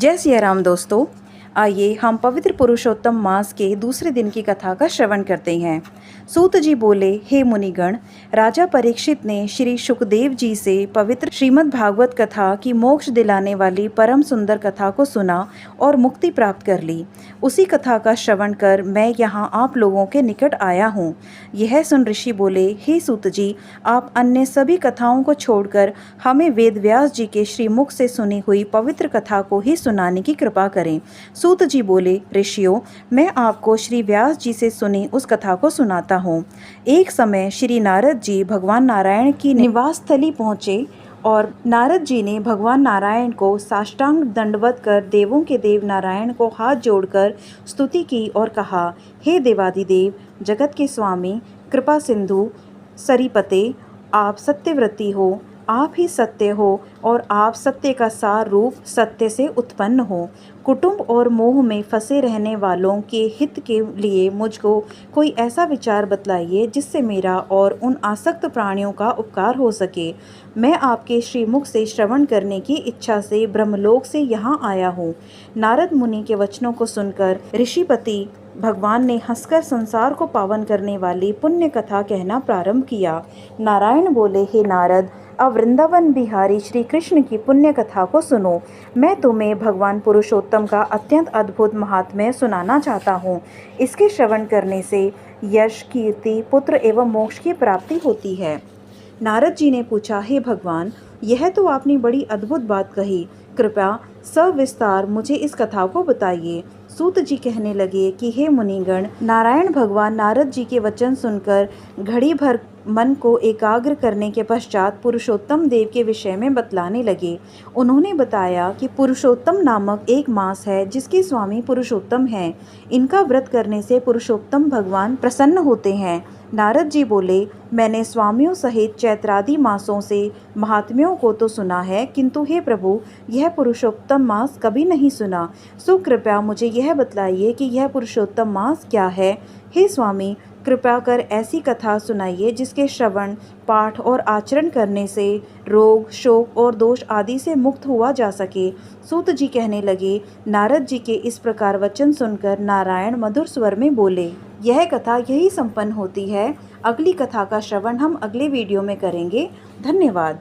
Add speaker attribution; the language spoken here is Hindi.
Speaker 1: जय सिया राम दोस्तों। आइए हम पवित्र पुरुषोत्तम मास के दूसरे दिन की कथा का श्रवण करते हैं। सूत जी बोले, हे मुनिगण, राजा परीक्षित ने श्री सुखदेव जी से पवित्र श्रीमद् भागवत कथा की मोक्ष दिलाने वाली परम सुंदर कथा को सुना और मुक्ति प्राप्त कर ली। उसी कथा का श्रवण कर मैं यहाँ आप लोगों के निकट आया हूँ। यह सुन ऋषि बोले, हे सूत जी, आप अन्य सभी कथाओं को छोड़कर हमें वेद व्यास जी के श्रीमुख से सुनी हुई पवित्र कथा को ही सुनाने की कृपा करें। सूत जी बोले, ऋषियों, मैं आपको श्री व्यास जी से सुनी उस कथा को सुनाता हूँ। एक समय श्री नारद जी भगवान नारायण की निवास स्थली पहुँचे और नारद जी ने भगवान नारायण को साष्टांग दंडवत कर देवों के देव नारायण को हाथ जोड़कर स्तुति की और कहा, हे देवादिदेव, जगत के स्वामी, कृपा सिंधु, सरीपते, आप सत्यव्रती हो, आप ही सत्य हो और आप सत्य का सार रूप सत्य से उत्पन्न हो। कुटुंब और मोह में फंसे रहने वालों के हित के लिए मुझको कोई ऐसा विचार बतलाइए जिससे मेरा और उन आसक्त प्राणियों का उपकार हो सके। मैं आपके श्रीमुख से श्रवण करने की इच्छा से ब्रह्मलोक से यहाँ आया हूँ। नारद मुनि के वचनों को सुनकर ऋषिपति भगवान ने हंसकर संसार को पावन करने वाली पुण्य कथा कहना प्रारंभ किया। नारायण बोले, हे नारद, अब वृंदावन बिहारी श्री कृष्ण की पुण्य कथा को सुनो। मैं तुम्हें भगवान पुरुषोत्तम का अत्यंत अद्भुत महात्म्य सुनाना चाहता हूँ। इसके श्रवण करने से यश, कीर्ति, पुत्र एवं मोक्ष की प्राप्ति होती है। नारद जी ने पूछा, हे भगवान, यह तो आपने बड़ी अद्भुत बात कही, कृपया सविस्तार मुझे इस कथा को बताइए। सूत जी कहने लगे कि हे मुनिगण, नारायण भगवान नारद जी के वचन सुनकर घड़ी भर मन को एकाग्र करने के पश्चात पुरुषोत्तम देव के विषय में बतलाने लगे। उन्होंने बताया कि पुरुषोत्तम नामक एक मास है जिसके स्वामी पुरुषोत्तम हैं। इनका व्रत करने से पुरुषोत्तम भगवान प्रसन्न होते हैं। नारद जी बोले, मैंने स्वामियों सहित चैत्रादि मासों से महात्म्यों को तो सुना है, किंतु हे प्रभु, यह पुरुषोत्तम मास कभी नहीं सुना। सो कृपया मुझे यह बतलाइए कि यह पुरुषोत्तम मास क्या है। हे स्वामी, कृपया कर ऐसी कथा सुनाइए जिसके श्रवण, पाठ और आचरण करने से रोग, शोक और दोष आदि से मुक्त हुआ जा सके। सूत जी कहने लगे, नारद जी के इस प्रकार वचन सुनकर नारायण मधुर स्वर में बोले, यह कथा यही संपन्न होती है। अगली कथा का श्रवण हम अगले वीडियो में करेंगे। धन्यवाद।